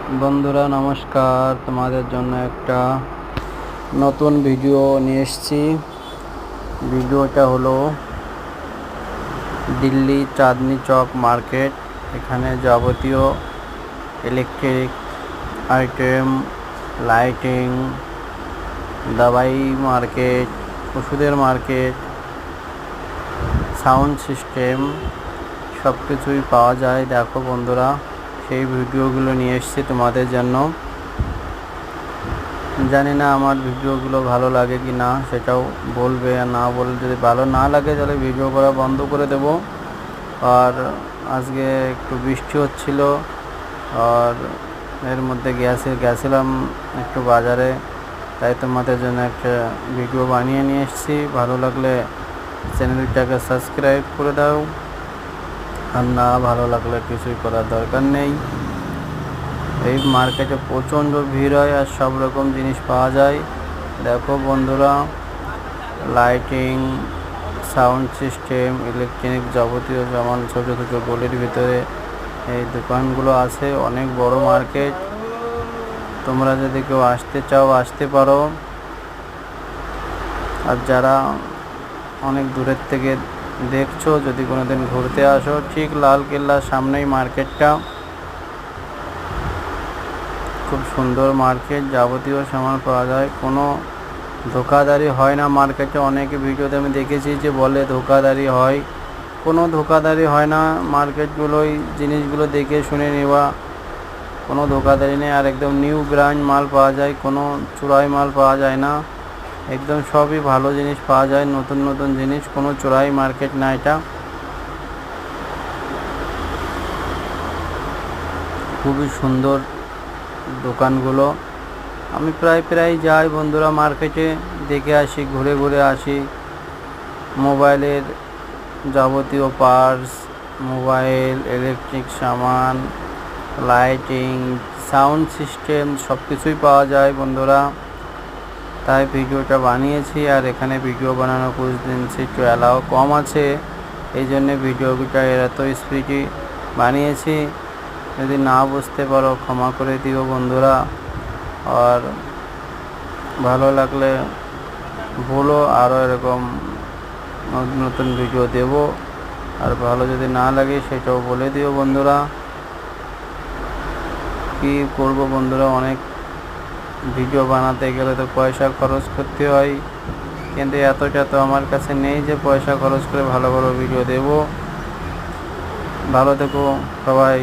বন্ধুরা নমস্কার, তোমাদের জন্য একটা নতুন ভিডিও নিয়ে এসেছি। ভিডিওটা হলো দিল্লি চাঁদনি চক মার্কেট। এখানে যাবতীয় ইলেকট্রিক আইটেম, লাইটিং, দাবাই মার্কেট, ওষুধের মার্কেট, সাউন্ড সিস্টেম সব কিছুই পাওয়া যায়। দেখো বন্ধুরা, সেই ভিডিওগুলো নিয়ে এসেছি তোমাদের জন্য। জানি না আমার ভিডিওগুলো ভালো লাগে কি না, সেটাও বলবে। আর না বলে, যদি ভালো না লাগে তাহলে ভিডিও করা বন্ধ করে দেব। আর আজকে একটু বৃষ্টি হচ্ছিল, আর এর মধ্যে গেছিলাম একটু বাজারে, তাই তোমাদের জন্য একটা ভিডিও বানিয়ে নিয়ে এসেছি। ভালো লাগলে চ্যানেলটাকে সাবস্ক্রাইব করে দাও, আর না ভালো লাগলে কিছুই করার দরকার নেই। এই মার্কেটে প্রচণ্ড ভিড় হয় আর সব রকম জিনিস পাওয়া যায়। দেখো বন্ধুরা, লাইটিং, সাউন্ড সিস্টেম, ইলেকট্রনিক যাবতীয় সামান ছোটো ছোটো গলির ভিতরে এই দোকানগুলো আছে। অনেক বড় মার্কেট। তোমরা যদি কেউ আসতে চাও আসতে পারো। আর যারা অনেক দূরের থেকে দেখছো, যদি কোনোদিন ঘুরতে আসো, ঠিক লাল কেল্লার সামনেই মার্কেটটা। খুব সুন্দর মার্কেট, যাবতীয় সামান পাওয়া যায়, কোনো ধোকাধারি হয় না মার্কেটে। অনেকে ভিডিওতে আমি দেখেছি যে বলে ধোকাধারি হয়, কোনো ধোকাধারি হয় না। মার্কেটগুলোই জিনিসগুলো দেখে শুনে নেওয়া, কোনো ধোকাধারি নেই। আর একদম নিউ ব্র্যান্ড মাল পাওয়া যায়, কোনো চোরাই মাল পাওয়া যায় না। একদম সবই ভালো জিনিস পাওয়া যায়, নতুন নতুন জিনিস। কোনো চোরাই মার্কেট না এটা। খুবই সুন্দর দোকানগুলো। আমি প্রায় যাই বন্ধুরা মার্কেটে, দেখে আসি, ঘুরে ঘুরে আসি। মোবাইলের যাবতীয় পার্টস, মোবাইল, ইলেকট্রিক সামান, লাইটিং, সাউন্ড সিস্টেম সব কিছুই পাওয়া যায় বন্ধুরা। তাই ভিডিওটা বানিয়েছি। আর এখানে ভিডিও বানানো কুछ दिन से একটু অ্যালাও কম আছে, এই জন্যে ভিডিওটা এত স্পিডে বানিয়েছি। যদি না বুঝতে পারো ক্ষমা করে দিও বন্ধুরা। আর ভালো লাগলে বলো, আরও এরকম নতুন ভিডিও দেব। আর ভালো যদি না লাগে সেটাও বলে দিও বন্ধুরা। কি করব বন্ধুরা, অনেক ভিডিও বানাতে গেলে তো পয়সা খরচ করতে হয়, কিন্তু এতটা তো আমার কাছে নেই যে পয়সা খরচ করে ভালো ভালো ভিডিও দেব। ভালো থেকো সবাই।